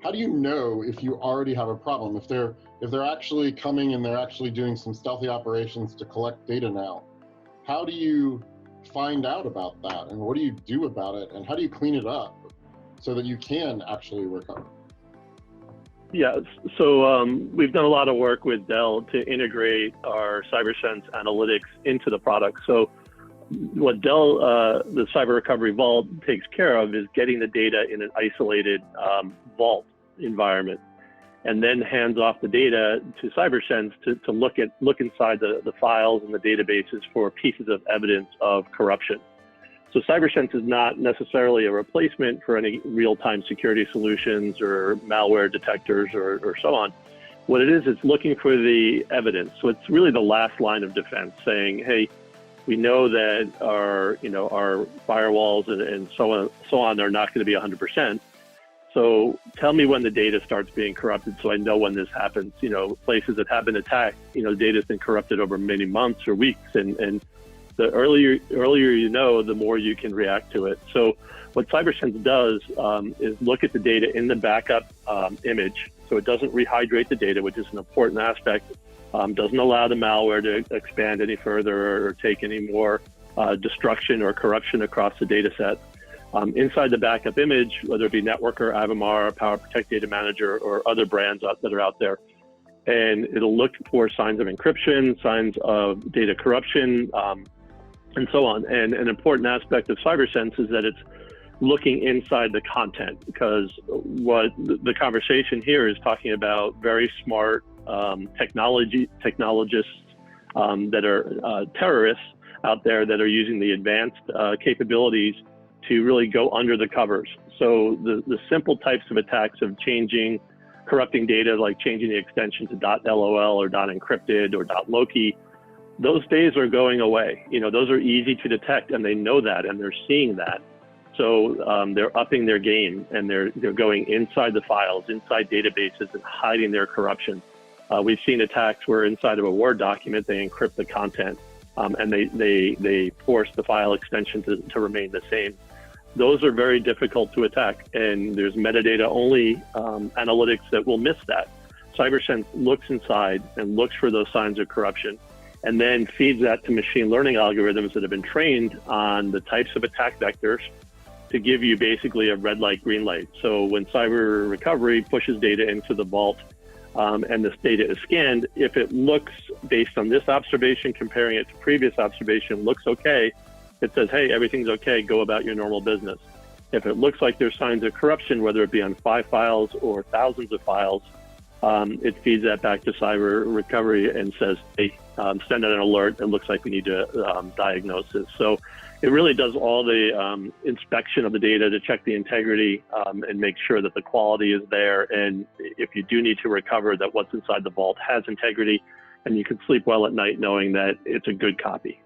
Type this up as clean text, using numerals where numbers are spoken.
how do you know if you already have a problem? If they're actually coming and they're actually doing some stealthy operations to collect data now, how do you find out about that? And what do you do about it? And how do you clean it up so that you can actually recover? Yeah, so we've done a lot of work with Dell to integrate our CyberSense analytics into the product. So what Dell, the Cyber Recovery Vault, takes care of is getting the data in an isolated vault environment, and then hands off the data to CyberSense to look inside the files and the databases for pieces of evidence of corruption. So CyberSense is not necessarily a replacement for any real-time security solutions or malware detectors or so on. What it is, it's looking for the evidence. So it's really the last line of defense, saying, hey, we know that our firewalls and so on are not going to be 100%. So tell me when the data starts being corrupted so I know when this happens. Places that have been attacked, data's been corrupted over many months or weeks, and the earlier you know, the more you can react to it. So what CyberSense does is look at the data in the backup image. So it doesn't rehydrate the data, which is an important aspect. Doesn't allow the malware to expand any further or take any more destruction or corruption across the data set. Inside the backup image, whether it be Networker, Avamar, PowerProtect Data Manager, or other brands that are out there, and it'll look for signs of encryption, signs of data corruption, and so on. And an important aspect of CyberSense is that it's looking inside the content, because what the conversation here is talking about very smart technologists that are terrorists out there that are using the advanced capabilities to really go under the covers. So the simple types of attacks of corrupting data, like changing the extension to .lol or .encrypted or .loki, those days are going away. Those are easy to detect, and they know that, and they're seeing that. So they're upping their game, and they're going inside the files, inside databases, and hiding their corruption. We've seen attacks where inside of a Word document, they encrypt the content, and they force the file extension to remain the same. Those are very difficult to attack, and there's metadata-only analytics that will miss that. CyberSense looks inside and looks for those signs of corruption, and then feeds that to machine learning algorithms that have been trained on the types of attack vectors to give you basically a red light, green light. So when Cyber Recovery pushes data into the vault and this data is scanned, if it looks, based on this observation, comparing it to previous observation, looks okay, it says, hey, everything's okay, go about your normal business. If it looks like there's signs of corruption, whether it be on 5 files or thousands of files, it feeds that back to Cyber Recovery and says, hey, send out an alert. It looks like we need to diagnose it. So it really does all the inspection of the data to check the integrity and make sure that the quality is there. And if you do need to recover, that what's inside the vault has integrity, and you can sleep well at night knowing that it's a good copy.